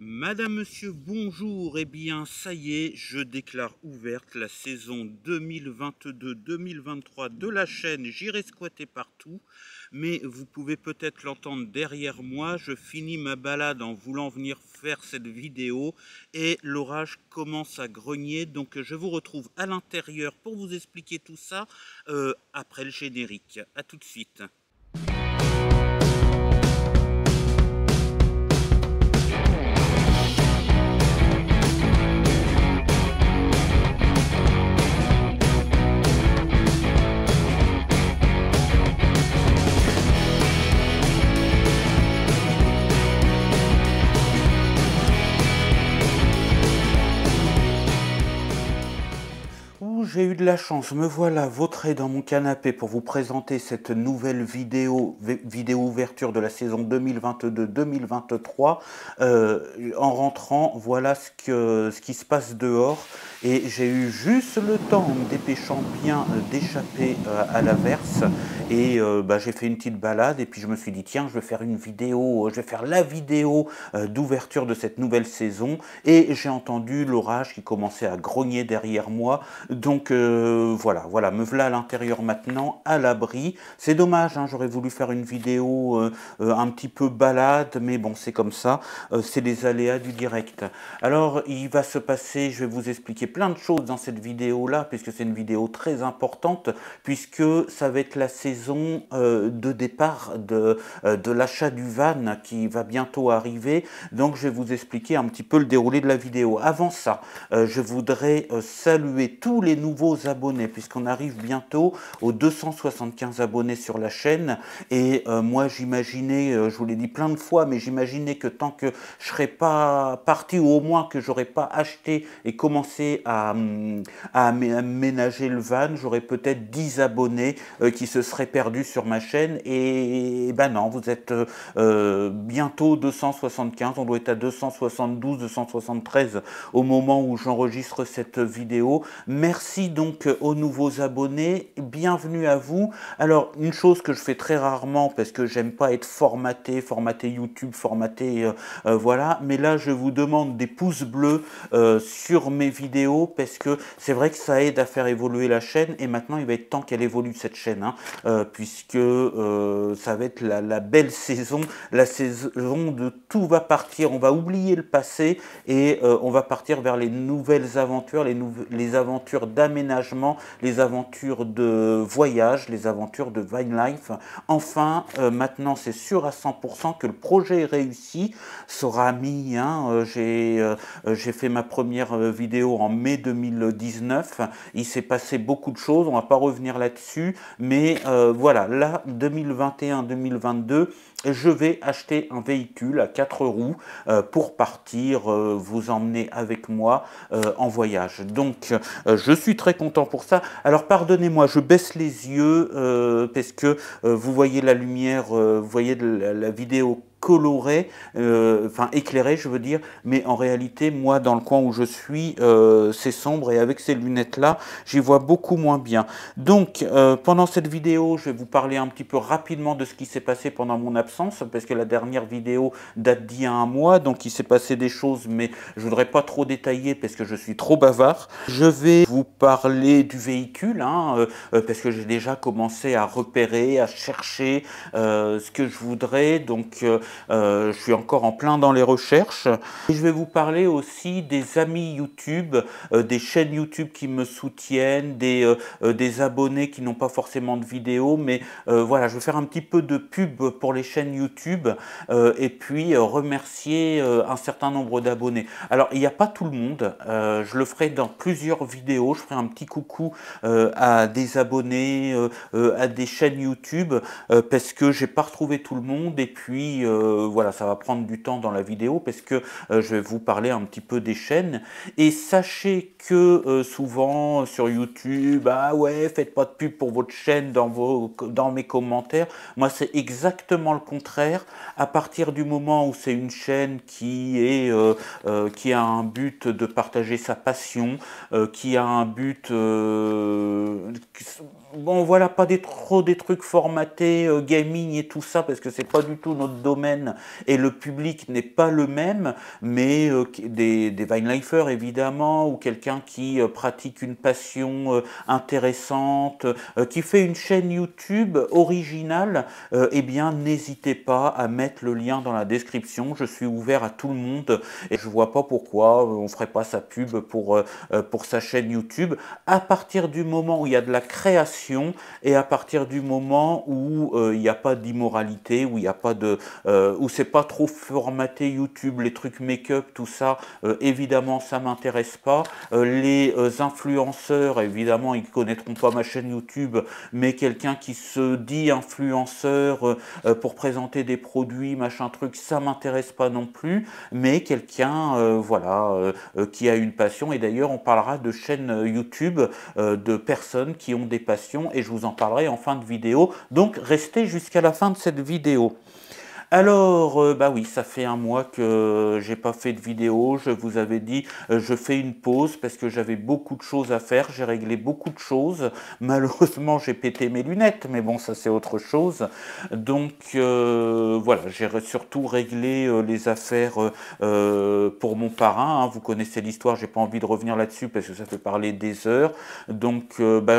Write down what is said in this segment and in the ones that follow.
Madame, monsieur, bonjour. Eh bien, ça y est, je déclare ouverte la saison 2022-2023 de la chaîne J'irai squatter partout. Mais vous pouvez peut-être l'entendre derrière moi. Je finis ma balade en voulant venir faire cette vidéo et l'orage commence à grogner. Donc, je vous retrouve à l'intérieur pour vous expliquer tout ça après le générique. À tout de suite. J'ai eu de la chance, me voilà vautré dans mon canapé pour vous présenter cette nouvelle vidéo ouverture de la saison 2022-2023. En rentrant, voilà ce qui se passe dehors et j'ai eu juste le temps, en me dépêchant bien, d'échapper à l'averse et j'ai fait une petite balade et puis je me suis dit tiens, je vais faire une vidéo, je vais faire la vidéo d'ouverture de cette nouvelle saison et j'ai entendu l'orage qui commençait à grogner derrière moi. Donc voilà, me voilà à l'intérieur maintenant, à l'abri. C'est dommage, hein, j'aurais voulu faire une vidéo un petit peu balade, mais bon, c'est comme ça, c'est les aléas du direct. Alors, il va se passer, je vais vous expliquer plein de choses dans cette vidéo-là, puisque c'est une vidéo très importante, puisque ça va être la saison de départ de l'achat du van qui va bientôt arriver. Donc, je vais vous expliquer un petit peu le déroulé de la vidéo. Avant ça, je voudrais saluer tous les nouveaux abonnés, puisqu'on arrive bientôt aux 275 abonnés sur la chaîne. Et moi, j'imaginais, je vous l'ai dit plein de fois, mais j'imaginais que tant que je serais pas parti, ou au moins que j'aurais pas acheté et commencé à aménager le van, j'aurais peut-être 10 abonnés qui se seraient perdus sur ma chaîne. Et ben non, vous êtes bientôt 275, on doit être à 272, 273 au moment où j'enregistre cette vidéo. Merci donc aux nouveaux abonnés, bienvenue à vous. Alors, une chose que je fais très rarement parce que j'aime pas être formaté YouTube, voilà, mais là je vous demande des pouces bleus sur mes vidéos parce que c'est vrai que ça aide à faire évoluer la chaîne et maintenant il va être temps qu'elle évolue cette chaîne, hein, puisque ça va être la belle saison, la saison de tout va partir, on va oublier le passé et on va partir vers les nouvelles aventures, les aventures d'aménagement, les aventures de voyage, les aventures de Vine Life. Enfin, maintenant c'est sûr à 100% que le projet est réussi, sera mis, hein, j'ai fait ma première vidéo en mai 2019, il s'est passé beaucoup de choses, on va pas revenir là-dessus, mais voilà, là 2021-2022, je vais acheter un véhicule à 4 roues pour partir vous emmener avec moi en voyage. Donc je suis très content pour ça. Alors pardonnez-moi, je baisse les yeux parce que vous voyez la lumière, vous voyez la vidéo coloré, enfin éclairé je veux dire, mais en réalité moi dans le coin où je suis c'est sombre et avec ces lunettes là j'y vois beaucoup moins bien. Donc pendant cette vidéo je vais vous parler un petit peu rapidement de ce qui s'est passé pendant mon absence parce que la dernière vidéo date d'il y a un mois, donc il s'est passé des choses mais je voudrais pas trop détailler parce que je suis trop bavard. Je vais vous parler du véhicule hein, parce que j'ai déjà commencé à repérer, à chercher ce que je voudrais, donc je suis encore en plein dans les recherches. Et je vais vous parler aussi des amis YouTube, des chaînes YouTube qui me soutiennent, des abonnés qui n'ont pas forcément de vidéos, mais voilà, je vais faire un petit peu de pub pour les chaînes YouTube et puis remercier un certain nombre d'abonnés. Alors, il n'y a pas tout le monde, je le ferai dans plusieurs vidéos, je ferai un petit coucou à des abonnés, à des chaînes YouTube, parce que j'ai pas retrouvé tout le monde et puis voilà, ça va prendre du temps dans la vidéo parce que je vais vous parler un petit peu des chaînes. Et sachez que souvent sur YouTube, ah ouais, faites pas de pub pour votre chaîne dans mes commentaires. Moi, c'est exactement le contraire. À partir du moment où c'est une chaîne qui a un but de partager sa passion, qui a un but bon voilà, pas trop des trucs formatés gaming et tout ça parce que c'est pas du tout notre domaine semaine et le public n'est pas le même, mais des Vinelifers évidemment, ou quelqu'un qui pratique une passion intéressante, qui fait une chaîne YouTube originale, eh bien n'hésitez pas à mettre le lien dans la description. Je suis ouvert à tout le monde et je vois pas pourquoi on ferait pas sa pub pour sa chaîne YouTube, à partir du moment où il y a de la création et à partir du moment où il n'y a pas d'immoralité, où il n'y a pas de où c'est pas trop formaté YouTube, les trucs make-up, tout ça, évidemment ça m'intéresse pas. Les influenceurs, évidemment ils connaîtront pas ma chaîne YouTube, mais quelqu'un qui se dit influenceur pour présenter des produits, machin truc, ça m'intéresse pas non plus, mais quelqu'un voilà, qui a une passion. Et d'ailleurs on parlera de chaînes YouTube de personnes qui ont des passions et je vous en parlerai en fin de vidéo, donc restez jusqu'à la fin de cette vidéo. Alors, bah oui, ça fait un mois que j'ai pas fait de vidéo. Je vous avais dit, je fais une pause parce que j'avais beaucoup de choses à faire. J'ai réglé beaucoup de choses. Malheureusement, j'ai pété mes lunettes, mais bon, ça c'est autre chose. Donc voilà, j'ai surtout réglé les affaires pour mon parrain. Hein. Vous connaissez l'histoire, j'ai pas envie de revenir là-dessus parce que ça fait parler des heures. Donc, bah,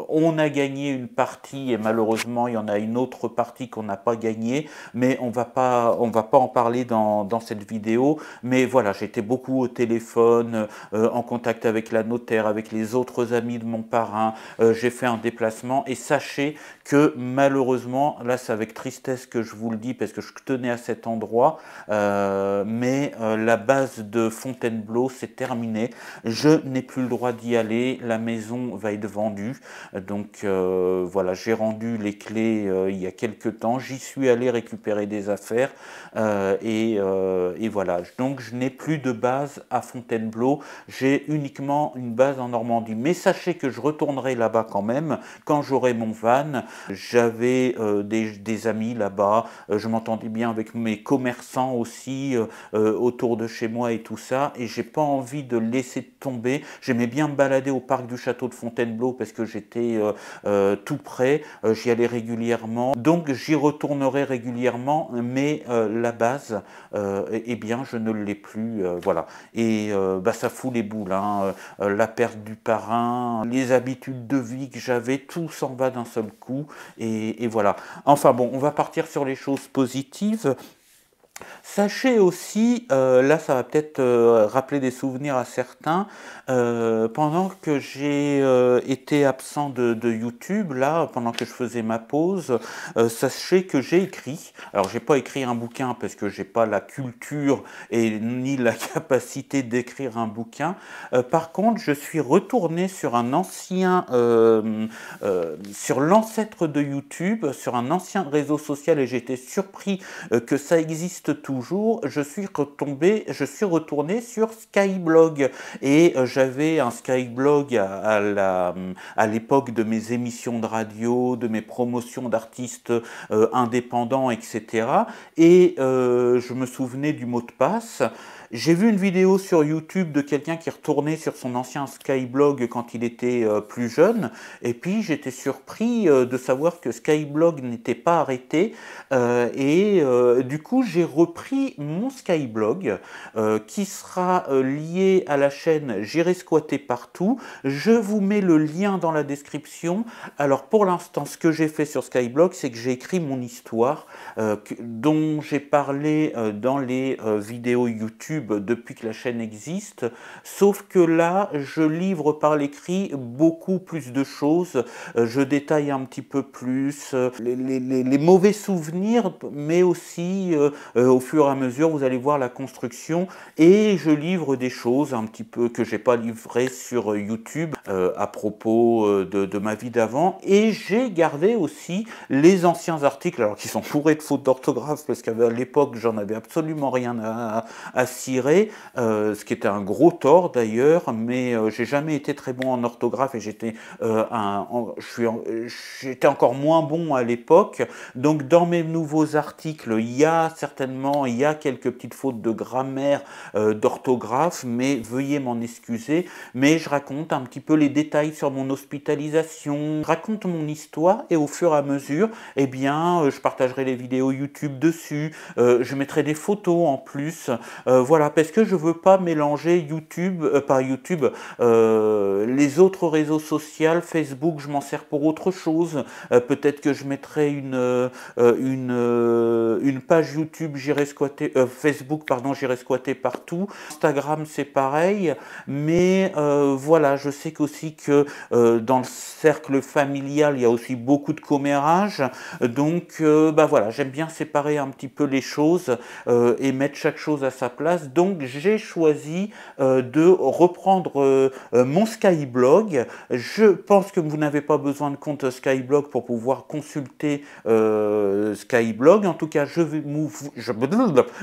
on a gagné une partie et malheureusement, il y en a une autre partie qu'on n'a pas gagnée. Mais on va pas en parler dans cette vidéo. Mais voilà, j'étais beaucoup au téléphone, en contact avec la notaire, avec les autres amis de mon parrain. J'ai fait un déplacement et sachez que malheureusement, là c'est avec tristesse que je vous le dis parce que je tenais à cet endroit, mais la base de Fontainebleau c'est terminé. Je n'ai plus le droit d'y aller, la maison va être vendue. Donc voilà, j'ai rendu les clés il y a quelques temps, j'y suis allé récupérer des affaires et voilà, donc je n'ai plus de base à Fontainebleau, j'ai uniquement une base en Normandie, mais sachez que je retournerai là-bas quand même quand j'aurai mon van. J'avais des amis là-bas, je m'entendais bien avec mes commerçants aussi autour de chez moi et tout ça, et j'ai pas envie de laisser tomber. J'aimais bien me balader au parc du château de Fontainebleau parce que j'étais tout près, j'y allais régulièrement, donc j'y retournerai régulièrement, mais la base, eh bien je ne l'ai plus, voilà. Et bah, ça fout les boules, hein. La perte du parrain, les habitudes de vie que j'avais, tout s'en va d'un seul coup, et voilà. Enfin bon, on va partir sur les choses positives. Sachez aussi, là ça va peut-être rappeler des souvenirs à certains, pendant que j'ai été absent de YouTube, là, pendant que je faisais ma pause, sachez que j'ai écrit, alors j'ai pas écrit un bouquin parce que j'ai pas la culture et ni la capacité d'écrire un bouquin, par contre je suis retourné sur un ancien, sur l'ancêtre de YouTube, sur un ancien réseau social et j'ai été surpris que ça existe toujours. Je suis retourné sur Skyblog et j'avais un Skyblog à l'époque de mes émissions de radio, de mes promotions d'artistes indépendants, etc. Et je me souvenais du mot de passe. J'ai vu une vidéo sur YouTube de quelqu'un qui retournait sur son ancien Skyblog quand il était plus jeune, et puis j'étais surpris de savoir que Skyblog n'était pas arrêté, et du coup j'ai repris mon Skyblog qui sera lié à la chaîne J'irai squatter partout. Je vous mets le lien dans la description. Alors pour l'instant, ce que j'ai fait sur Skyblog, c'est que j'ai écrit mon histoire dont j'ai parlé dans les vidéos YouTube depuis que la chaîne existe, sauf que là, je livre par l'écrit beaucoup plus de choses, je détaille un petit peu plus les mauvais souvenirs, mais aussi au fur et à mesure, vous allez voir la construction, et je livre des choses un petit peu que j'ai pas livrées sur YouTube à propos de ma vie d'avant, et j'ai gardé aussi les anciens articles, alors qui sont bourrés de fautes d'orthographe, parce qu'à l'époque, j'en avais absolument rien à cirer, ce qui était un gros tort d'ailleurs, mais j'ai jamais été très bon en orthographe et j'étais encore moins bon à l'époque. Donc dans mes nouveaux articles, il y a certaines certainement il y a quelques petites fautes de grammaire, d'orthographe, mais veuillez m'en excuser. Mais je raconte un petit peu les détails sur mon hospitalisation, je raconte mon histoire et au fur et à mesure, eh bien, je partagerai les vidéos YouTube dessus, je mettrai des photos en plus, voilà, parce que je veux pas mélanger YouTube, pas YouTube, les autres réseaux sociaux, Facebook, je m'en sers pour autre chose, peut-être que je mettrai une page YouTube, j'irai squatter, Facebook, pardon, j'irai squatter partout, Instagram c'est pareil, mais voilà, je sais qu'aussi que dans le cercle familial, il y a aussi beaucoup de commérages, donc bah voilà, j'aime bien séparer un petit peu les choses et mettre chaque chose à sa place, donc j'ai choisi de reprendre mon Skyblog. Je pense que vous n'avez pas besoin de compte Skyblog pour pouvoir consulter Skyblog, en tout cas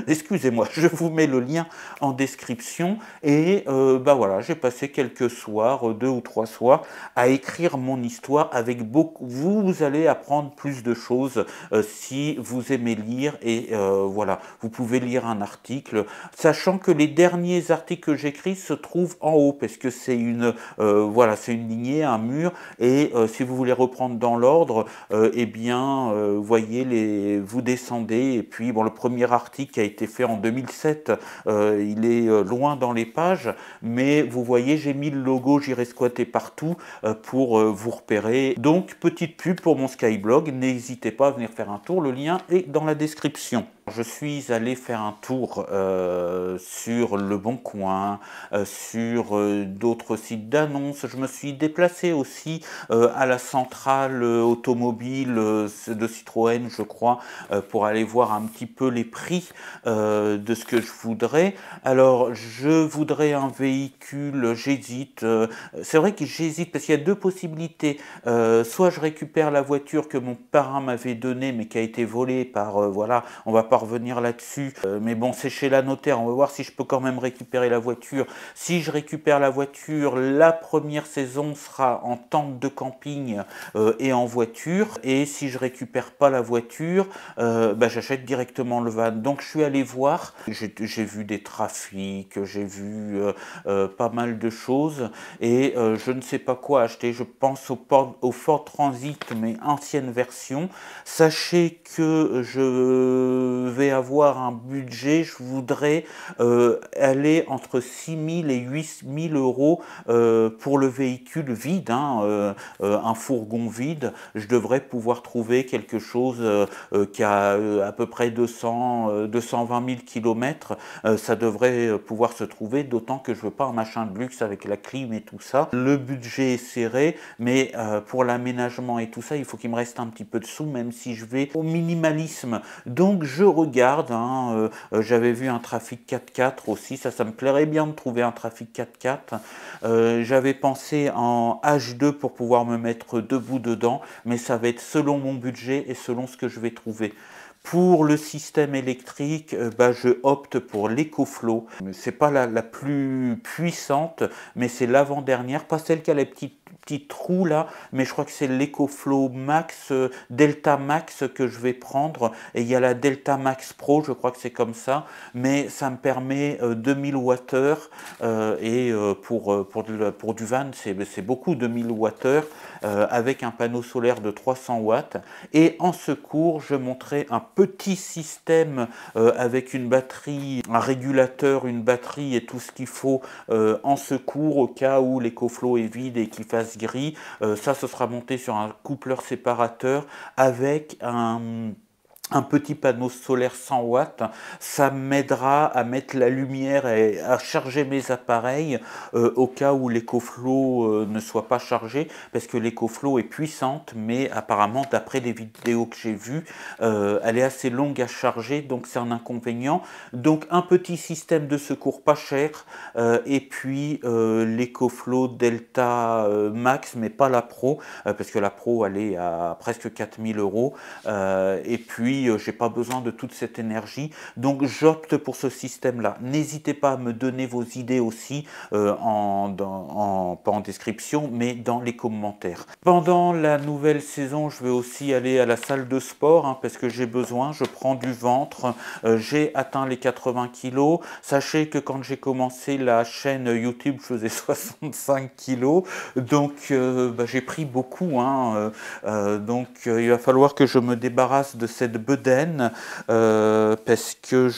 excusez-moi, je vous mets le lien en description et bah voilà, j'ai passé quelques soirs, 2 ou 3 soirs, à écrire mon histoire avec beaucoup. Vous allez apprendre plus de choses si vous aimez lire et voilà, vous pouvez lire un article, sachant que les derniers articles que j'écris se trouvent en haut parce que c'est une voilà, c'est une lignée, un mur et si vous voulez reprendre dans l'ordre, eh bien, voyez vous descendez et puis bon, le premier article qui a été fait en 2007, il est loin dans les pages, mais vous voyez, j'ai mis le logo, j'irai squatter partout pour vous repérer. Donc, petite pub pour mon Skyblog, n'hésitez pas à venir faire un tour, le lien est dans la description. Je suis allé faire un tour sur Le Bon Coin, sur d'autres sites d'annonces. Je me suis déplacé aussi à la centrale automobile de Citroën, je crois, pour aller voir un petit peu les prix de ce que je voudrais. Alors, je voudrais un véhicule, j'hésite. C'est vrai que j'hésite parce qu'il y a deux possibilités. Soit je récupère la voiture que mon parrain m'avait donnée, mais qui a été volée par, voilà, on va pas revenir là-dessus. Mais bon, c'est chez la notaire, on va voir si je peux quand même récupérer la voiture. Si je récupère la voiture, la première saison sera en tente de camping et en voiture. Et si je récupère pas la voiture, bah, j'achète directement le van. Donc je suis allé voir, j'ai vu des trafics, j'ai vu pas mal de choses et je ne sais pas quoi acheter. Je pense au Ford Transit, mais ancienne version. Sachez que je vais avoir un budget, je voudrais aller entre 6 000 et 8 000 euros pour le véhicule vide, hein, un fourgon vide. Je devrais pouvoir trouver quelque chose qui a à peu près 220 000 km. Ça devrait pouvoir se trouver, d'autant que je veux pas un machin de luxe avec la clim et tout ça. Le budget est serré, mais pour l'aménagement et tout ça, il faut qu'il me reste un petit peu de sous, même si je vais au minimalisme. Donc je regarde, hein, j'avais vu un Trafic 4x4 aussi, ça me plairait bien de trouver un Trafic 4x4. J'avais pensé en H2 pour pouvoir me mettre debout dedans, mais ça va être selon mon budget et selon ce que je vais trouver. Pour le système électrique, bah, je opte pour l'EcoFlow. C'est pas la plus puissante, mais c'est l'avant-dernière, pas celle qui a les petits trous là, mais je crois que c'est l'EcoFlow Max, Delta Max que je vais prendre, et il y a la Delta Max Pro, je crois que c'est comme ça, mais ça me permet 2000 Wh et pour du van, c'est beaucoup 2000 Wh avec un panneau solaire de 300 watts. Et en secours, je montrais un petit système avec une batterie, un régulateur, une batterie et tout ce qu'il faut en secours au cas où l'EcoFlow est vide et qu'il fasse gris. Ça, ce sera monté sur un coupleur séparateur avec un petit panneau solaire 100 watts, ça m'aidera à mettre la lumière et à charger mes appareils au cas où l'EcoFlow ne soit pas chargé, parce que l'EcoFlow est puissante, mais apparemment d'après les vidéos que j'ai vues, elle est assez longue à charger, donc c'est un inconvénient. Donc un petit système de secours pas cher, et puis l'EcoFlow Delta Max, mais pas la Pro, parce que la Pro elle est à presque 4000 euros, et puis puis j'ai pas besoin de toute cette énergie, donc j'opte pour ce système-là. N'hésitez pas à me donner vos idées aussi, pas en description, mais dans les commentaires. Pendant la nouvelle saison, je vais aussi aller à la salle de sport, hein, parce que j'ai besoin, je prends du ventre, j'ai atteint les 80 kilos. Sachez que quand j'ai commencé la chaîne YouTube, je faisais 65 kilos, donc j'ai pris beaucoup, hein, donc il va falloir que je me débarrasse de cette bedaine, parce que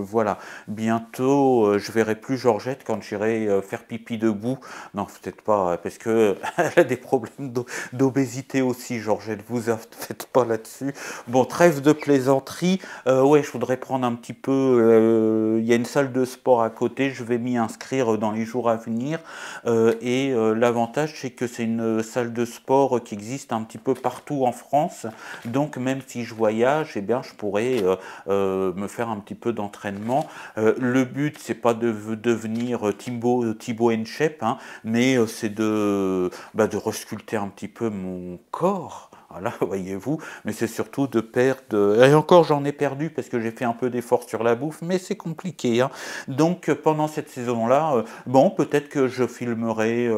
voilà, bientôt je verrai plus Georgette quand j'irai faire pipi debout. Non, peut-être pas, parce que elle a des problèmes d'obésité aussi, Georgette, vous en faites pas là-dessus. Bon, trêve de plaisanterie. Ouais, je voudrais prendre un petit peu, il y a une salle de sport à côté, je vais m'y inscrire dans les jours à venir, et l'avantage c'est que c'est une salle de sport qui existe un petit peu partout en France, donc même si je voyage, eh bien je pourrais me faire un petit peu d'entraînement. Le but c'est pas de devenir Thibaut InShape, hein, mais c'est de resculpter un petit peu mon corps. Voilà, voyez-vous, mais c'est surtout de perdre... Et encore, j'en ai perdu parce que j'ai fait un peu d'effort sur la bouffe, mais c'est compliqué, hein. Donc, pendant cette saison-là, bon, peut-être que je filmerai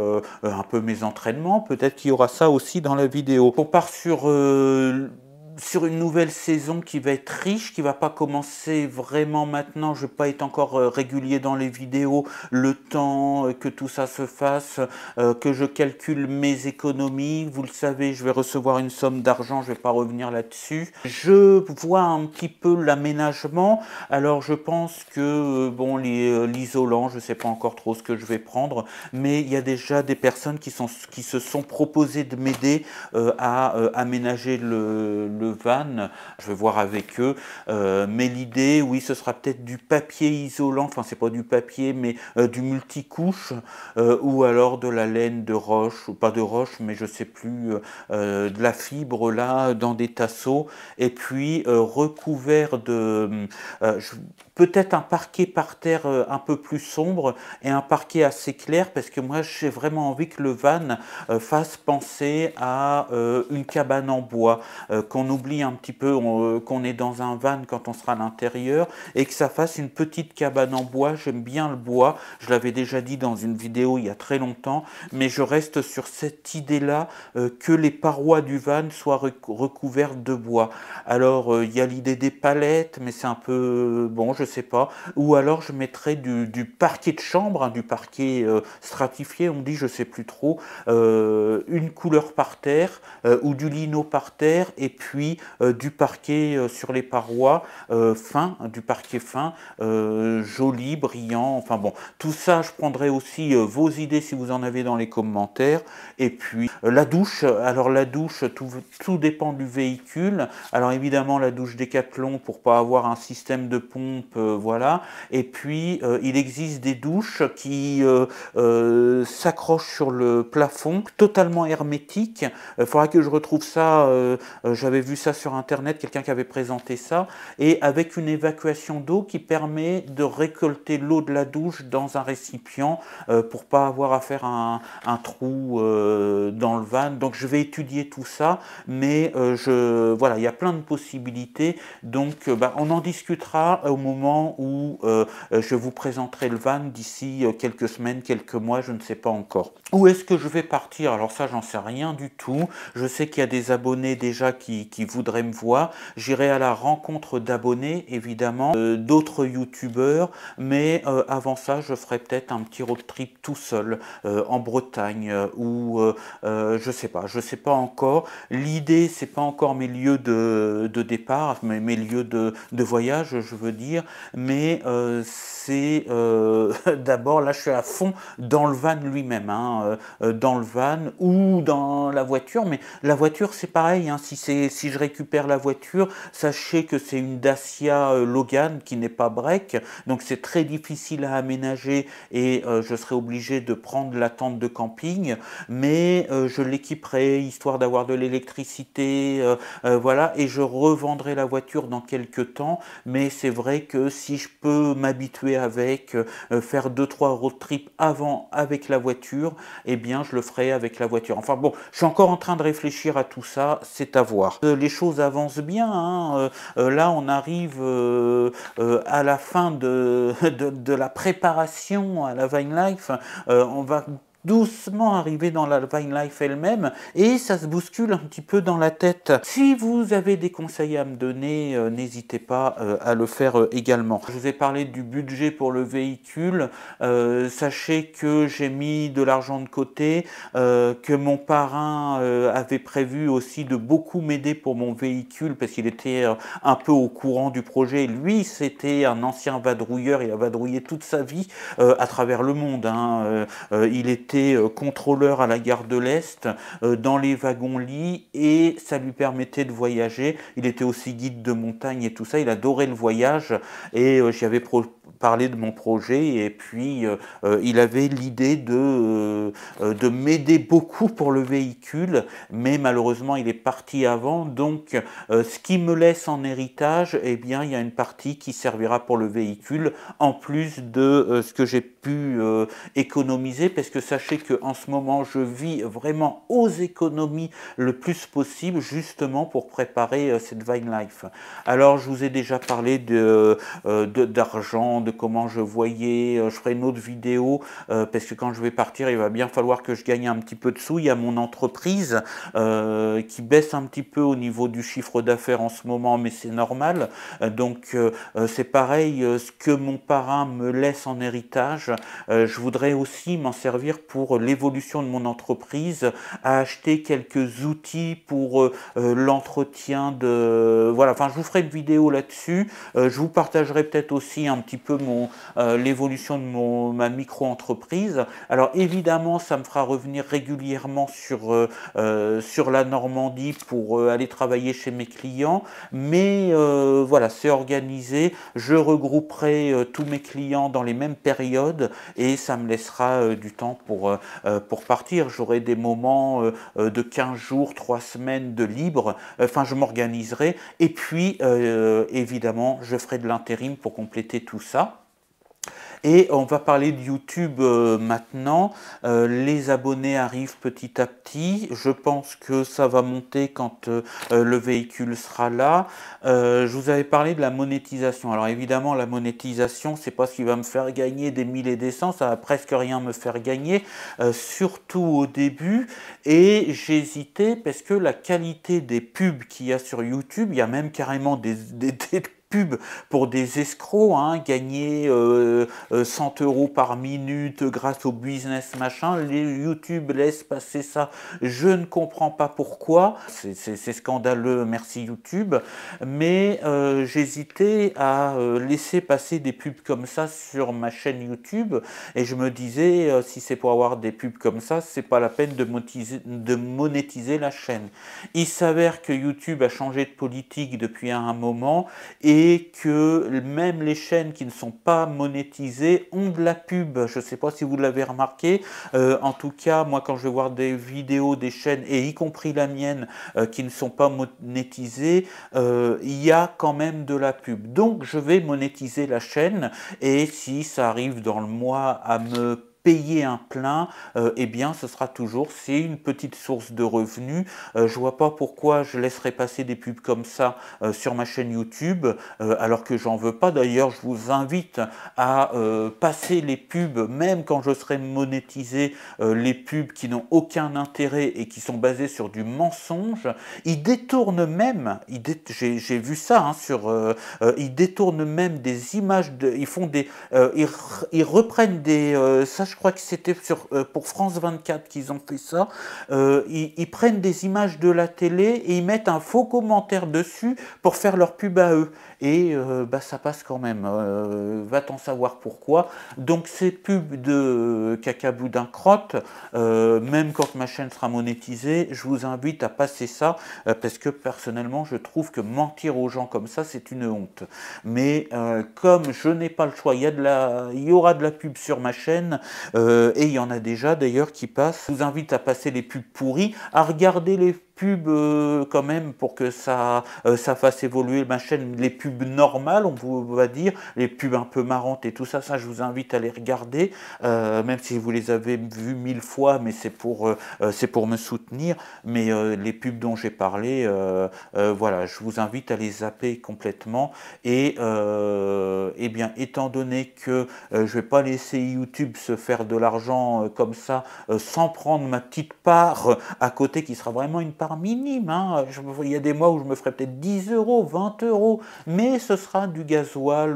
un peu mes entraînements, peut-être qu'il y aura ça aussi dans la vidéo. On part sur une nouvelle saison qui va être riche, qui va pas commencer vraiment maintenant. Je vais pas être encore régulier dans les vidéos, le temps que tout ça se fasse, que je calcule mes économies. Vous le savez, je vais recevoir une somme d'argent, je vais pas revenir là-dessus. Je vois un petit peu l'aménagement. Alors je pense que bon, l'isolant, je sais pas encore trop ce que je vais prendre, mais il y a déjà des personnes qui se sont proposées de m'aider à aménager le van. Je vais voir avec eux, mais l'idée, oui, ce sera peut-être du papier isolant, enfin c'est pas du papier, mais du multicouche, ou alors de la laine de roche, ou pas de roche, mais je sais plus, de la fibre là, dans des tasseaux, et puis recouvert de... peut-être un parquet par terre un peu plus sombre, et un parquet assez clair, parce que moi j'ai vraiment envie que le van fasse penser à une cabane en bois, qu'on oublie un petit peu qu'on est dans un van quand on sera à l'intérieur, et que ça fasse une petite cabane en bois. J'aime bien le bois, je l'avais déjà dit dans une vidéo il y a très longtemps, mais je reste sur cette idée-là, que les parois du van soient recouvertes de bois. Alors il y a l'idée des palettes, mais c'est un peu, bon, je sais pas, ou alors je mettrais du parquet de chambre, hein, du parquet stratifié, on dit, je sais plus trop, une couleur par terre, ou du lino par terre, et puis du parquet sur les parois fin, du parquet fin, joli, brillant, enfin bon, tout ça je prendrai aussi vos idées si vous en avez dans les commentaires. Et puis la douche, alors la douche, tout dépend du véhicule. Alors évidemment la douche Décathlon pour pas avoir un système de pompe, voilà, et puis il existe des douches qui s'accrochent sur le plafond, totalement hermétiques. Il faudra que je retrouve ça, j'avais vu ça sur internet, quelqu'un qui avait présenté ça, et avec une évacuation d'eau qui permet de récolter l'eau de la douche dans un récipient pour pas avoir à faire un trou dans le van. Donc je vais étudier tout ça, mais voilà, il y a plein de possibilités, donc on en discutera au moment où je vous présenterai le van d'ici quelques semaines, quelques mois, je ne sais pas encore. Où est-ce que je vais partir? Alors ça, j'en sais rien du tout. Je sais qu'il y a des abonnés déjà qui voudraient me voir. J'irai à la rencontre d'abonnés, évidemment, d'autres youtubeurs, mais avant ça, je ferai peut-être un petit road trip tout seul en Bretagne, ou je sais pas encore. L'idée, c'est pas encore mes lieux de départ, mes lieux de voyage, je veux dire, mais c'est d'abord, là je suis à fond dans le van lui-même, hein, dans le van ou dans la voiture, mais la voiture c'est pareil, hein, si je récupère la voiture, sachez que c'est une Dacia Logan qui n'est pas break, donc c'est très difficile à aménager, et je serai obligé de prendre la tente de camping, mais je l'équiperai histoire d'avoir de l'électricité, voilà, et je revendrai la voiture dans quelques temps. Mais c'est vrai que si je peux m'habituer jouer avec, faire 2-3 road trips avant avec la voiture, eh bien je le ferai avec la voiture. Enfin bon, je suis encore en train de réfléchir à tout ça, c'est à voir. Les choses avancent bien, hein. Là on arrive à la fin de la préparation à la Vine Life. On va doucement arriver dans la Vine Life elle-même et ça se bouscule un petit peu dans la tête. Si vous avez des conseils à me donner, n'hésitez pas à le faire également. Je vous ai parlé du budget pour le véhicule. Sachez que j'ai mis de l'argent de côté, que mon parrain avait prévu aussi de beaucoup m'aider pour mon véhicule parce qu'il était un peu au courant du projet. Lui, c'était un ancien vadrouilleur, il a vadrouillé toute sa vie à travers le monde, hein. Il était contrôleur à la gare de l'Est, dans les wagons-lits, et ça lui permettait de voyager. Il était aussi guide de montagne et tout ça, il adorait le voyage, et j'y avais parlé de mon projet, et puis il avait l'idée de m'aider beaucoup pour le véhicule, mais malheureusement il est parti avant, donc ce qui me laisse en héritage, eh bien il y a une partie qui servira pour le véhicule, en plus de ce que j'ai pu économiser, parce que sachez qu'en ce moment je vis vraiment aux économies le plus possible, justement pour préparer cette Vine Life. Alors je vous ai déjà parlé d'argent, de comment je voyais, je ferai une autre vidéo, parce que quand je vais partir il va bien falloir que je gagne un petit peu de sous. Il y a mon entreprise qui baisse un petit peu au niveau du chiffre d'affaires en ce moment, mais c'est normal. Donc c'est pareil, ce que mon parrain me laisse en héritage, je voudrais aussi m'en servir pour l'évolution de mon entreprise, à acheter quelques outils pour l'entretien de... Voilà, enfin je vous ferai une vidéo là-dessus. Je vous partagerai peut-être aussi un petit peu l'évolution de ma micro-entreprise. Alors évidemment, ça me fera revenir régulièrement sur la Normandie pour aller travailler chez mes clients, mais voilà, c'est organisé. Je regrouperai tous mes clients dans les mêmes périodes et ça me laissera du temps pour partir. J'aurai des moments de 15 jours, 3 semaines de libre. Enfin, je m'organiserai. Et puis, évidemment, je ferai de l'intérim pour compléter tout ça. Et on va parler de YouTube maintenant. Les abonnés arrivent petit à petit. Je pense que ça va monter quand le véhicule sera là. Je vous avais parlé de la monétisation. Alors évidemment, la monétisation, c'est pas ce qui va me faire gagner des 1000 et des cents. Ça va presque rien me faire gagner, surtout au début. Et j'hésitais parce que la qualité des pubs qu'il y a sur YouTube, il y a même carrément des pub pour des escrocs, hein, gagner 100 € par minute grâce au business machin. Les YouTube laissent passer ça, je ne comprends pas pourquoi, c'est scandaleux, merci YouTube, mais j'hésitais à laisser passer des pubs comme ça sur ma chaîne YouTube, et je me disais, si c'est pour avoir des pubs comme ça, c'est pas la peine de monétiser la chaîne. Il s'avère que YouTube a changé de politique depuis un moment, et que même les chaînes qui ne sont pas monétisées ont de la pub. Je ne sais pas si vous l'avez remarqué. En tout cas, moi, quand je vais voir des vidéos des chaînes, et y compris la mienne, qui ne sont pas monétisées, il y a quand même de la pub. Donc, je vais monétiser la chaîne, et si ça arrive dans le mois à me payer un plein, eh bien ce sera toujours, c'est une petite source de revenus. Je vois pas pourquoi je laisserai passer des pubs comme ça sur ma chaîne YouTube, alors que j'en veux pas. D'ailleurs, je vous invite à passer les pubs, même quand je serai monétisé, les pubs qui n'ont aucun intérêt et qui sont basées sur du mensonge. Ils détournent même, j'ai vu ça, hein, ils détournent même des images, ils font des, ils reprennent des, ça je crois que c'était pour France 24 qu'ils ont fait ça, ils prennent des images de la télé et ils mettent un faux commentaire dessus pour faire leur pub à eux. Et bah, ça passe quand même, va-t-on savoir pourquoi. Donc ces pubs de caca boudin crotte, même quand ma chaîne sera monétisée, je vous invite à passer ça, parce que personnellement je trouve que mentir aux gens comme ça, c'est une honte. Mais comme je n'ai pas le choix, il y aura de la pub sur ma chaîne, et il y en a déjà d'ailleurs qui passent. Je vous invite à passer les pubs pourries, à regarder les pubs quand même pour que ça fasse évoluer ma chaîne, les pubs normales, on va dire, les pubs un peu marrantes et tout ça, je vous invite à les regarder, même si vous les avez vues 1000 fois, mais c'est pour me soutenir. Mais les pubs dont j'ai parlé, voilà, je vous invite à les zapper complètement. Et eh bien, étant donné que je ne vais pas laisser YouTube se faire de l'argent comme ça, sans prendre ma petite part à côté, qui sera vraiment une part minime, hein. Il y a des mois où je me ferai peut-être 10 euros, 20 euros, mais ce sera du gasoil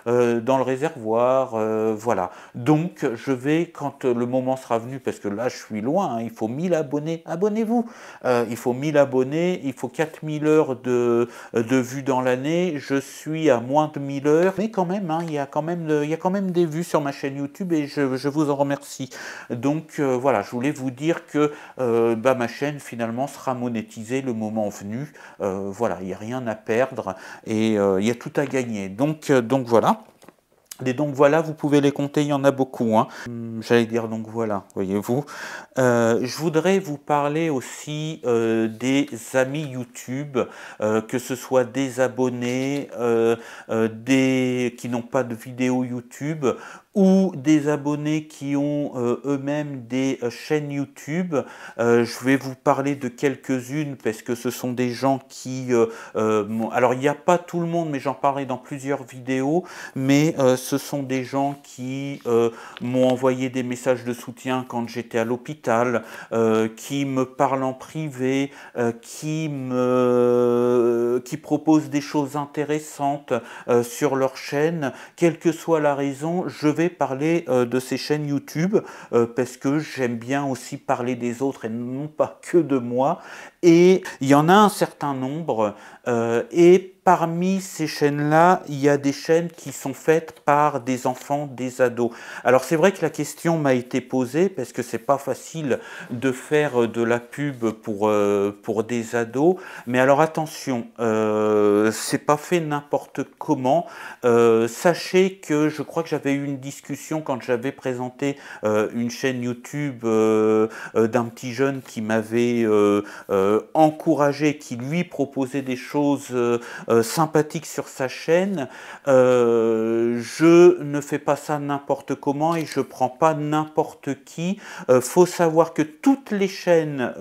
dans le réservoir, voilà. Donc, je vais, quand le moment sera venu, parce que là, je suis loin, hein, il faut 1000 abonnés, abonnez-vous, il faut 1000 abonnés, il faut 4000 heures de vues dans l'année, je suis à moins de 1000 heures, mais quand même, hein, il y a quand même des vues sur ma chaîne YouTube et je vous en remercie. Donc voilà, je voulais vous dire que ma chaîne finalement sera monétisée le moment venu, voilà, il n'y a rien à perdre et il y a tout à gagner. Donc voilà. Et donc voilà, vous pouvez les compter, il y en a beaucoup, hein. J'allais dire donc voilà, voyez-vous. Je voudrais vous parler aussi des amis YouTube, que ce soit des abonnés, qui n'ont pas de vidéo YouTube, ou des abonnés qui ont eux-mêmes des chaînes YouTube. Je vais vous parler de quelques-unes parce que ce sont des gens qui... alors il n'y a pas tout le monde, mais j'en parlerai dans plusieurs vidéos, mais ce sont des gens qui m'ont envoyé des messages de soutien quand j'étais à l'hôpital, qui me parlent en privé, qui proposent des choses intéressantes sur leur chaîne. Quelle que soit la raison, je vais parler de ces chaînes YouTube parce que j'aime bien aussi parler des autres et non pas que de moi. Et il y en a un certain nombre et parmi ces chaînes-là, il y a des chaînes qui sont faites par des enfants, des ados. Alors c'est vrai que la question m'a été posée parce que c'est pas facile de faire de la pub pour des ados. Mais alors attention, c'est pas fait n'importe comment. Sachez que je crois que j'avais eu une discussion quand j'avais présenté une chaîne YouTube d'un petit jeune qui m'avait encouragé, qui lui proposait des choses sympathique sur sa chaîne. Je ne fais pas ça n'importe comment et je prends pas n'importe qui. Faut savoir que toutes les chaînes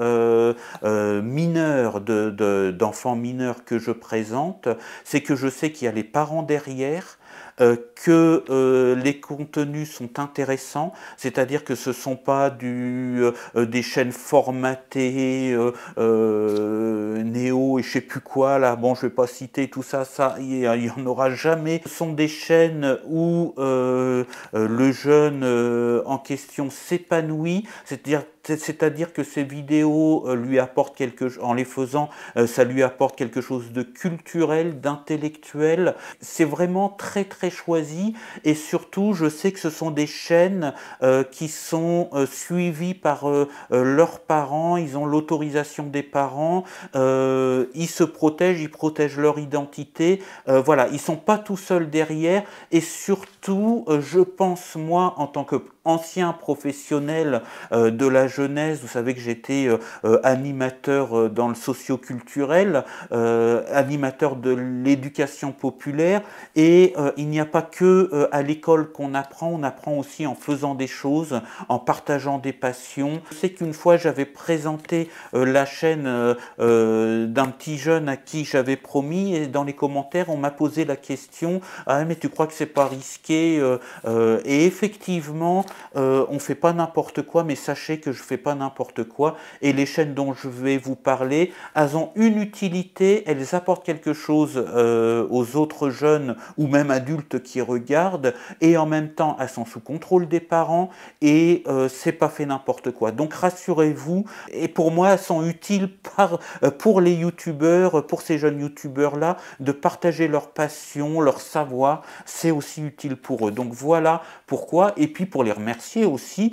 mineures d'enfants mineurs que je présente, c'est que je sais qu'il y a les parents derrière, que les contenus sont intéressants, c'est-à-dire que ce ne sont pas des chaînes formatées, néo et je sais plus quoi, là, bon je vais pas citer tout ça, il y en aura jamais. Ce sont des chaînes où le jeune en question s'épanouit, c'est-à-dire que ces vidéos lui apportent en les faisant, ça lui apporte quelque chose de culturel, d'intellectuel. C'est vraiment très très choisi et surtout je sais que ce sont des chaînes qui sont suivies par leurs parents, ils ont l'autorisation des parents, ils se protègent, ils protègent leur identité, voilà, ils sont pas tout seuls derrière et surtout je pense moi en tant qu'ancien professionnel de la jeunesse, vous savez que j'étais animateur dans le socio-culturel, animateur de l'éducation populaire et il n'y a pas que à l'école qu'on apprend, on apprend aussi en faisant des choses, en partageant des passions. Je sais qu'une fois j'avais présenté la chaîne d'un petit jeune à qui j'avais promis et dans les commentaires on m'a posé la question « Ah mais tu crois que c'est pas risqué ?» Et effectivement on fait pas n'importe quoi, mais sachez que je fais pas n'importe quoi et les chaînes dont je vais vous parler, elles ont une utilité, elles apportent quelque chose aux autres jeunes ou même adultes qui regardent et en même temps elles sont sous contrôle des parents et c'est pas fait n'importe quoi. Donc rassurez-vous, et pour moi elles sont utiles pour les youtubeurs, pour ces jeunes youtubeurs là, de partager leur passion, leur savoir, c'est aussi utile pour eux. Donc voilà pourquoi, et puis pour les remercier aussi,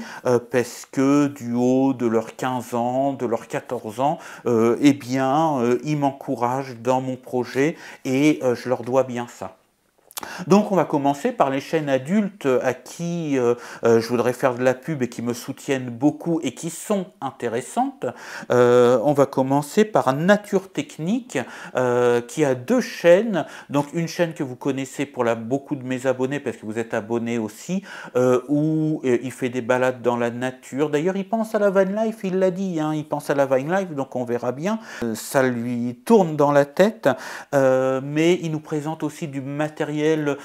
parce que du haut de leurs 15 ans, de leurs 14 ans, eh bien ils m'encouragent dans mon projet et je leur dois bien ça. Donc on va commencer par les chaînes adultes à qui je voudrais faire de la pub et qui me soutiennent beaucoup et qui sont intéressantes. On va commencer par Nature Technique qui a 2 chaînes. Donc une chaîne que vous connaissez pour beaucoup de mes abonnés parce que vous êtes abonnés aussi, où il fait des balades dans la nature. D'ailleurs il pense à la van life, il l'a dit, hein, il pense à la van life, donc on verra bien. Ça lui tourne dans la tête, mais il nous présente aussi du matériel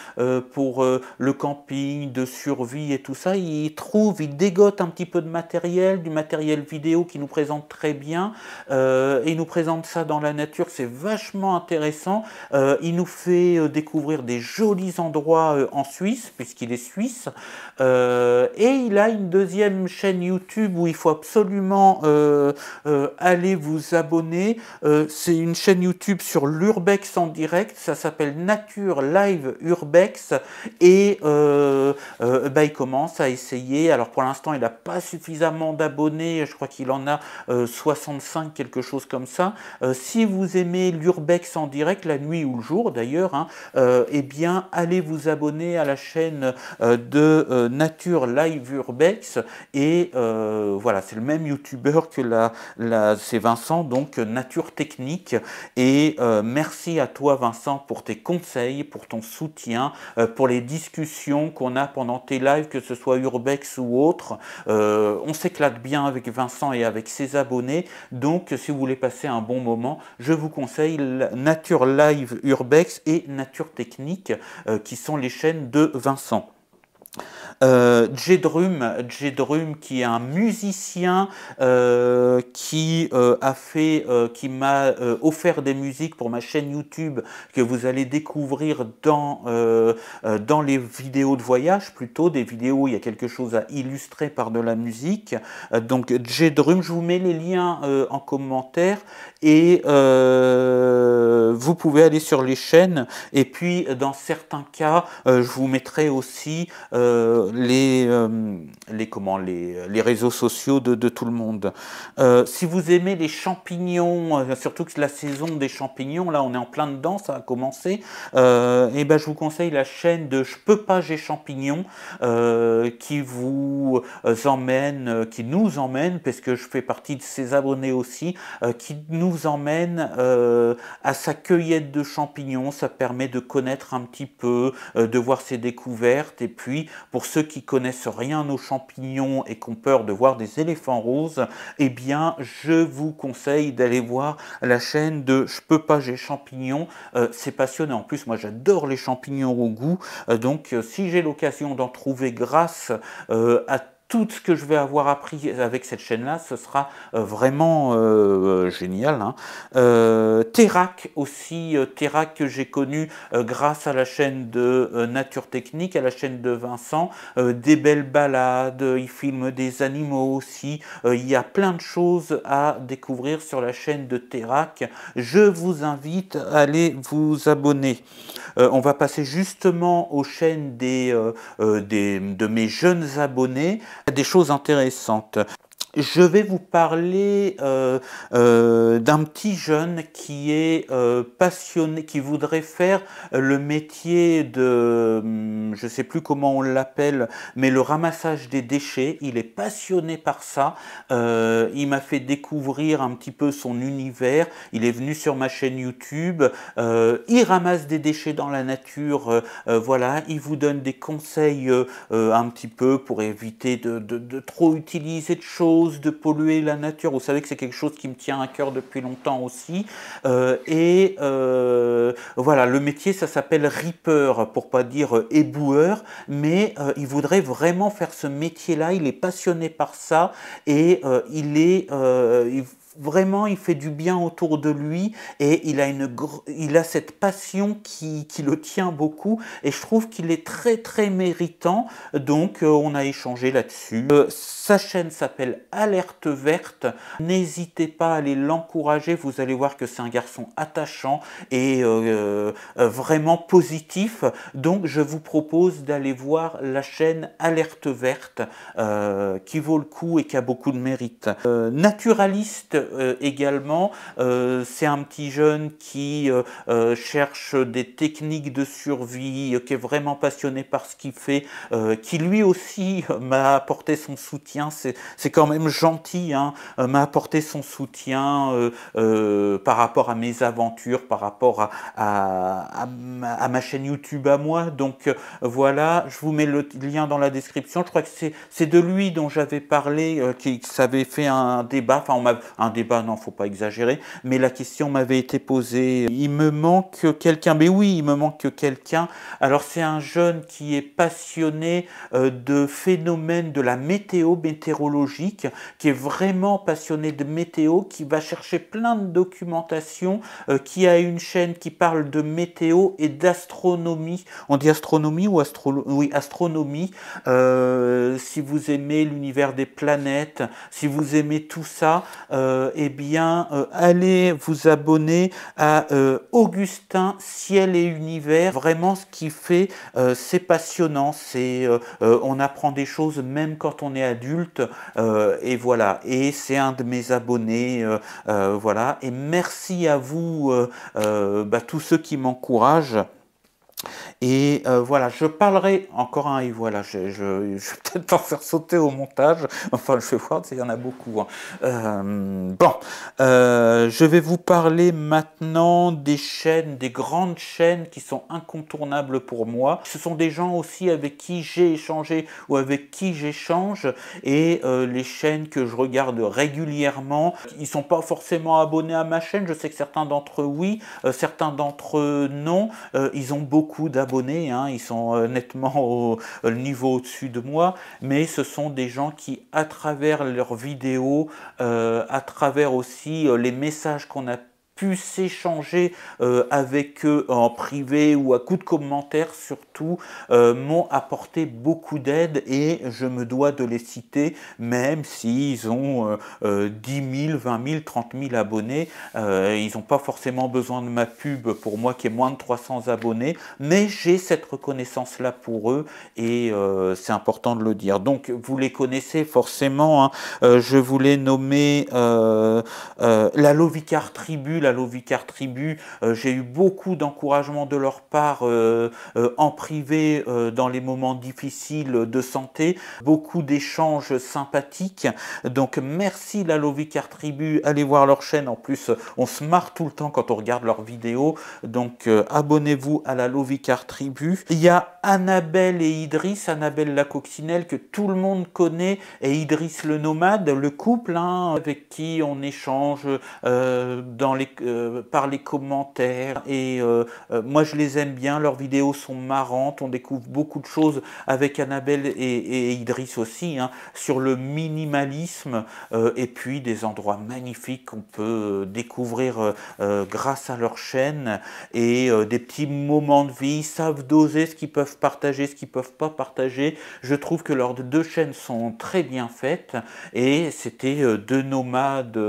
pour le camping, de survie et tout ça. Il dégote un petit peu de matériel, du matériel vidéo qui nous présente très bien, et il nous présente ça dans la nature, c'est vachement intéressant. Il nous fait découvrir des jolis endroits en Suisse, puisqu'il est suisse, et il a une deuxième chaîne YouTube où il faut absolument aller vous abonner. C'est une chaîne YouTube sur l'Urbex en direct, ça s'appelle Nature Live Urbex, et il commence à essayer. Alors pour l'instant il n'a pas suffisamment d'abonnés, je crois qu'il en a 65, quelque chose comme ça. Si vous aimez l'Urbex en direct, la nuit ou le jour d'ailleurs, hein, eh bien allez vous abonner à la chaîne de Nature Live Urbex, et voilà, c'est le même youtubeur que c'est Vincent, donc Nature Technique, et merci à toi Vincent pour tes conseils, pour ton soutien, pour les discussions qu'on a pendant tes lives, que ce soit Urbex ou autre. On s'éclate bien avec Vincent et avec ses abonnés, donc si vous voulez passer un bon moment, je vous conseille Nature Live Urbex et Nature Technique, qui sont les chaînes de Vincent. J-Drum qui est un musicien qui m'a offert des musiques pour ma chaîne YouTube que vous allez découvrir dans les vidéos de voyage, plutôt des vidéos où il y a quelque chose à illustrer par de la musique. Donc J-Drum, je vous mets les liens en commentaire, et vous pouvez aller sur les chaînes, et puis dans certains cas je vous mettrai aussi les réseaux sociaux de tout le monde. Si vous aimez les champignons, surtout que la saison des champignons, là on est en plein dedans, ça a commencé, et ben je vous conseille la chaîne de Je peux pas, j'ai champignons, qui vous qui nous emmène, parce que je fais partie de ses abonnés aussi, qui nous emmène à sa cueillette de champignons. Ça permet de connaître un petit peu, de voir ses découvertes, et puis pour ceux qui connaissent rien aux champignons et qui ont peur de voir des éléphants roses, eh bien je vous conseille d'aller voir la chaîne de Je peux pas, j'ai champignons. C'est passionnant. En plus moi j'adore les champignons au goût, donc si j'ai l'occasion d'en trouver grâce à tout ce que je vais avoir appris avec cette chaîne-là, ce sera vraiment génial, hein. Terrac aussi, Terrac que j'ai connu grâce à la chaîne de Nature Technique, à la chaîne de Vincent, des belles balades, il filme des animaux aussi, il y a plein de choses à découvrir sur la chaîne de Terrac. Je vous invite à aller vous abonner. On va passer justement aux chaînes de mes jeunes abonnés. Des choses intéressantes. Je vais vous parler d'un petit jeune qui est passionné, qui voudrait faire le métier de, je ne sais plus comment on l'appelle, mais le ramassage des déchets. Il est passionné par ça. Il m'a fait découvrir un petit peu son univers. Il est venu sur ma chaîne YouTube. Il ramasse des déchets dans la nature. Voilà, il vous donne des conseils un petit peu pour éviter de trop utiliser de choses, de polluer la nature. Vous savez que c'est quelque chose qui me tient à cœur depuis longtemps aussi. Voilà, le métier, ça s'appelle Reaper, pour pas dire éboueur, mais il voudrait vraiment faire ce métier-là. Il est passionné par ça, et vraiment, il fait du bien autour de lui, et il a cette passion qui le tient beaucoup, et je trouve qu'il est très très méritant, donc on a échangé là-dessus. Sa chaîne s'appelle Alerte Verte, n'hésitez pas à aller l'encourager, vous allez voir que c'est un garçon attachant et vraiment positif, donc je vous propose d'aller voir la chaîne Alerte Verte, qui vaut le coup et qui a beaucoup de mérite. Naturaliste également. C'est un petit jeune qui cherche des techniques de survie, qui est vraiment passionné par ce qu'il fait, qui lui aussi m'a apporté son soutien. C'est quand même gentil, hein, m'a apporté son soutien par rapport à mes aventures, par rapport à ma chaîne YouTube à moi. Donc voilà, je vous mets le lien dans la description. Je crois que c'est de lui dont j'avais parlé, qui s'avait fait un débat, enfin un débat, non, faut pas exagérer, mais la question m'avait été posée. Il me manque quelqu'un, mais oui, il me manque quelqu'un. Alors c'est un jeune qui est passionné de phénomènes de la météo météorologique, qui est vraiment passionné de météo, qui va chercher plein de documentation, qui a une chaîne qui parle de météo et d'astronomie. On dit astronomie ou oui, astronomie. Si vous aimez l'univers des planètes, si vous aimez tout ça, eh bien, allez vous abonner à Augustin Ciel et Univers. Vraiment, ce qu'il fait, c'est passionnant. On apprend des choses même quand on est adulte. Et voilà. Et c'est un de mes abonnés. Voilà. Et merci à vous, tous ceux qui m'encouragent. Et voilà, je parlerai encore un et voilà, je vais peut-être pas faire sauter au montage, enfin je vais voir s'il y en a beaucoup. Hein. Je vais vous parler maintenant des chaînes, des grandes chaînes qui sont incontournables pour moi. Ce sont des gens aussi avec qui j'ai échangé ou avec qui j'échange et les chaînes que je regarde régulièrement. Ils sont pas forcément abonnés à ma chaîne, je sais que certains d'entre eux oui, certains d'entre eux non. Ils ont beaucoup d'abonnés, hein, ils sont nettement au niveau au-dessus de moi, mais ce sont des gens qui, à travers leurs vidéos, à travers aussi les messages qu'on a pu s'échanger avec eux en privé ou à coup de commentaires surtout, m'ont apporté beaucoup d'aide et je me dois de les citer, même s'ils ont 10 000, 20 000, 30 000 abonnés. Ils n'ont pas forcément besoin de ma pub pour moi qui ai moins de 300 abonnés, mais j'ai cette reconnaissance-là pour eux et c'est important de le dire. Donc vous les connaissez forcément, hein. Je voulais nommer la Lovicar Tribu. La Lovicar Tribu, j'ai eu beaucoup d'encouragement de leur part en privé dans les moments difficiles de santé, beaucoup d'échanges sympathiques. Donc merci la Lovicar Tribu, allez voir leur chaîne. En plus, on se marre tout le temps quand on regarde leurs vidéos. Donc abonnez-vous à la Lovicar Tribu. Il y a Annabelle et Idriss, Annabelle la coccinelle que tout le monde connaît et Idriss le nomade, le couple hein, avec qui on échange par les commentaires et moi je les aime bien, leurs vidéos sont marrantes, on découvre beaucoup de choses avec Annabelle et Idriss aussi, hein, sur le minimalisme et puis des endroits magnifiques qu'on peut découvrir grâce à leur chaîne et des petits moments de vie, ils savent doser ce qu'ils peuvent partager, ce qu'ils peuvent pas partager. Je trouve que leurs deux chaînes sont très bien faites et c'était deux nomades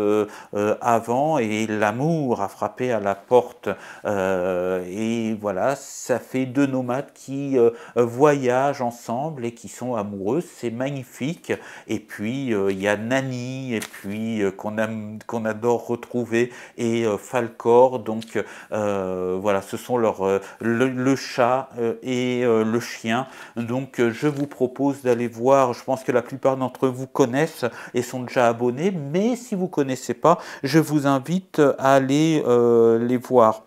avant et l'amour a frappé à la porte et voilà, ça fait deux nomades qui voyagent ensemble et qui sont amoureux, c'est magnifique. Et puis il y a Nani et puis qu'on adore retrouver et Falcor, donc voilà, ce sont le chat et le chien. Donc je vous propose d'aller voir, je pense que la plupart d'entre vous connaissent et sont déjà abonnés, mais si vous ne connaissez pas, je vous invite à aller les voir.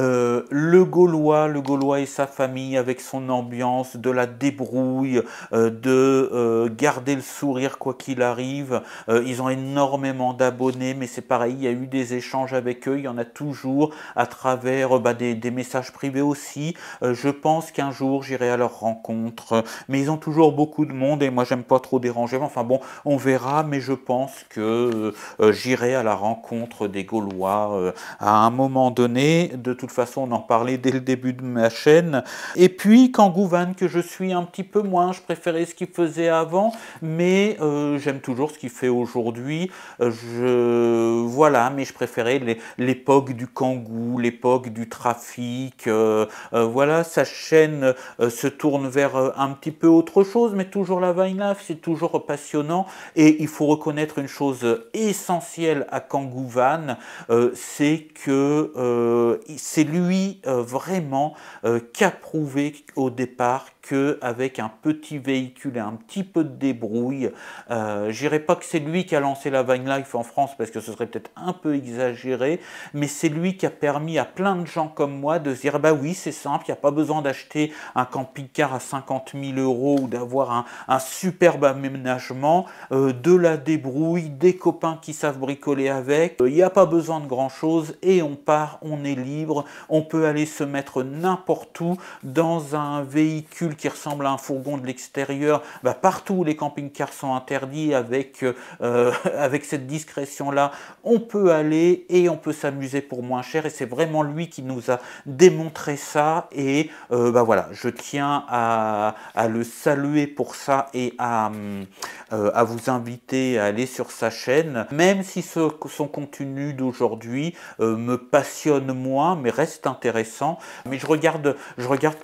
Le Gaulois et sa famille avec son ambiance, de la débrouille, de garder le sourire quoi qu'il arrive. Ils ont énormément d'abonnés, mais c'est pareil, il y a eu des échanges avec eux, il y en a toujours à travers des messages privés aussi. Je pense qu'un jour j'irai à leur rencontre, mais ils ont toujours beaucoup de monde et moi j'aime pas trop déranger. Enfin bon, on verra, mais je pense que j'irai à la rencontre des Gaulois à un moment donné. De toute toute façon, on en parlait dès le début de ma chaîne. Et puis Kangoo Van, que je suis un petit peu moins, je préférais ce qu'il faisait avant, mais j'aime toujours ce qu'il fait aujourd'hui. Voilà, mais je préférais l'époque du Kangoo, l'époque du trafic. Voilà, sa chaîne se tourne vers un petit peu autre chose, mais toujours la Vine Life, c'est toujours passionnant. Et il faut reconnaître une chose essentielle à Kangoo Van, c'est que c'est lui vraiment qui a prouvé au départ qu'avec un petit véhicule et un petit peu de débrouille, je dirais pas que c'est lui qui a lancé la Vine Life en France parce que ce serait peut-être un peu exagéré, mais c'est lui qui a permis à plein de gens comme moi de se dire bah oui, c'est simple, il n'y a pas besoin d'acheter un camping-car à 50 000 € ou d'avoir un superbe aménagement, de la débrouille, des copains qui savent bricoler avec, il n'y a pas besoin de grand chose et on part, on est libre, on peut aller se mettre n'importe où dans un véhicule qui ressemble à un fourgon de l'extérieur, bah partout où les camping-cars sont interdits avec, avec cette discrétion-là, on peut aller et on peut s'amuser pour moins cher et c'est vraiment lui qui nous a démontré ça et bah voilà, je tiens à le saluer pour ça et à vous inviter à aller sur sa chaîne, même si son contenu d'aujourd'hui me passionne moins, mais reste intéressant. Mais je regarde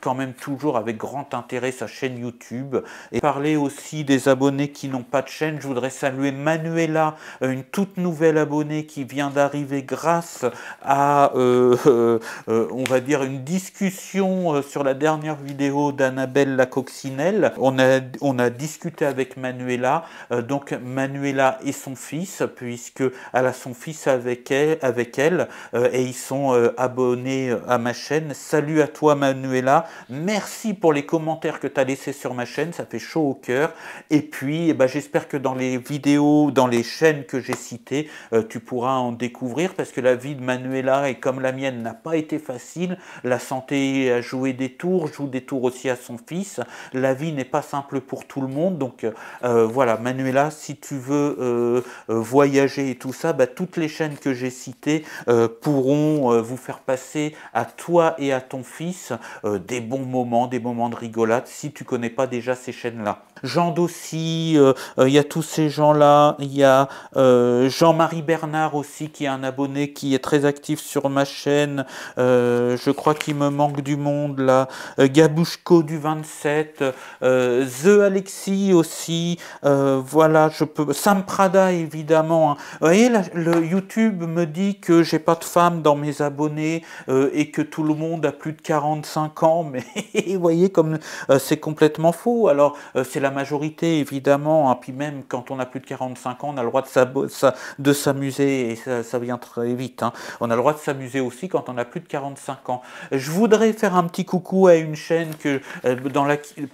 quand même toujours avec grand intérêt sa chaîne YouTube. Et parler aussi des abonnés qui n'ont pas de chaîne, je voudrais saluer Manuela, une toute nouvelle abonnée qui vient d'arriver grâce à, on va dire, une discussion sur la dernière vidéo d'Annabelle la Coccinelle. On a discuté avec Manuela, donc Manuela et son fils, puisque elle a son fils avec elle et ils sont abonnés à ma chaîne. Salut à toi Manuela, merci pour les commentaires que tu as laissés sur ma chaîne, ça fait chaud au cœur. Et puis eh ben, j'espère que dans les vidéos, dans les chaînes que j'ai citées, tu pourras en découvrir, parce que la vie de Manuela et comme la mienne n'a pas été facile. La santé a joué des tours, joue des tours aussi à son fils. La vie n'est pas simple pour tout le monde, donc voilà, Manuela, si tu veux voyager et tout ça, bah, toutes les chaînes que j'ai citées pourront vous faire passer à toi et à ton fils des bons moments, des moments de rigolade, si tu connais pas déjà ces chaînes-là. Jean Dossi, il y a tous ces gens-là, il y a Jean-Marie Bernard aussi, qui est un abonné qui est très actif sur ma chaîne, je crois qu'il me manque du monde là, Gabouchko du 27, The Alexis aussi, voilà, je peux, Sam Prada évidemment, hein. Vous voyez, le YouTube me dit que j'ai pas de femmes dans mes abonnés et que tout le monde a plus de 45 ans, mais vous voyez comme c'est complètement faux. Alors c'est la majorité évidemment, hein. Puis même quand on a plus de 45 ans, on a le droit de s'amuser et ça vient très vite, hein. On a le droit de s'amuser aussi quand on a plus de 45 ans. Je voudrais faire un petit coucou à une chaîne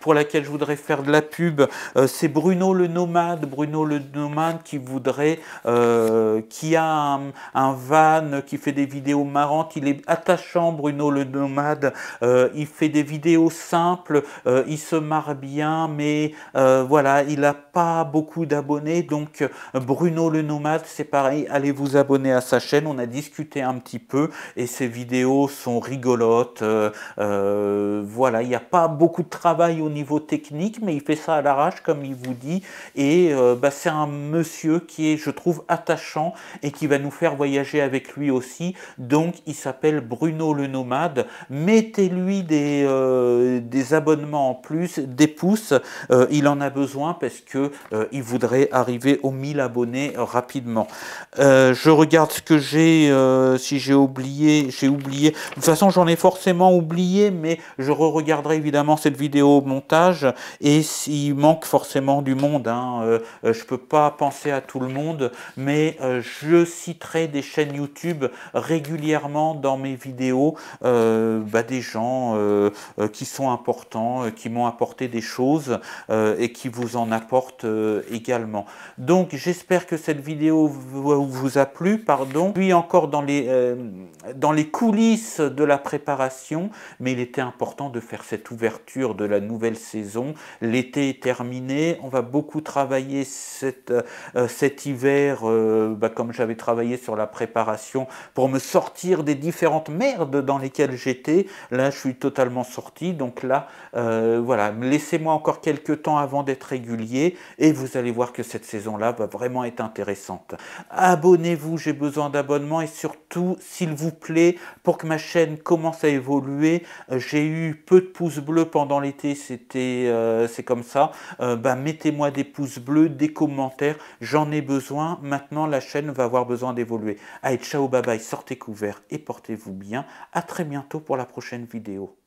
pour laquelle je voudrais faire de la pub, c'est Bruno le Nomade. Bruno le Nomade qui a un van, qui fait des vidéos marrantes. Il est attachant, Bruno le Nomade. Il fait des vidéos simples, il se marre bien, mais voilà, il n'a pas beaucoup d'abonnés. Donc Bruno le Nomade, c'est pareil, allez vous abonner à sa chaîne. On a discuté un petit peu et ses vidéos sont rigolotes. Voilà, il n'y a pas beaucoup de travail au niveau technique, mais il fait ça à l'arrache, comme il vous dit. Et bah, c'est un monsieur qui est, je trouve, attachant et qui va nous faire voyager avec lui aussi. Donc, il s'appelle Bruno le Nomade. Mettez-lui des abonnements en plus, des pouces. Il en a besoin parce que il voudrait arriver aux 1000 abonnés rapidement. Je regarde ce que j'ai, si j'ai oublié, j'ai oublié. De toute façon, j'en ai forcément oublié, mais je re-regarderai évidemment cette vidéo au montage. Et s'il manque forcément du monde, hein, je peux pas penser à tout le monde, mais je citerai des chaînes YouTube régulièrement dans mes vidéos, bah, des gens qui sont importants, qui m'ont apporté des choses et qui vous en apportent également. Donc j'espère que cette vidéo vous a plu, pardon. Puis encore dans les coulisses de la préparation, mais il était important de faire cette ouverture de la nouvelle saison. L'été est terminé, on va beaucoup travailler cet hiver, bah, comme j'avais travaillé sur la préparation, pour me sortir des différents précédentes merdes dans lesquelles j'étais. Là, je suis totalement sorti. Donc là, voilà, laissez-moi encore quelques temps avant d'être régulier et vous allez voir que cette saison-là va vraiment être intéressante. Abonnez-vous, j'ai besoin d'abonnements et surtout, s'il vous plaît, pour que ma chaîne commence à évoluer, j'ai eu peu de pouces bleus pendant l'été, c'est comme ça. Mettez-moi des pouces bleus, des commentaires, j'en ai besoin. Maintenant, la chaîne va avoir besoin d'évoluer. Allez, ciao, bye bye, sortez couverts et portez-vous bien. À très bientôt pour la prochaine vidéo.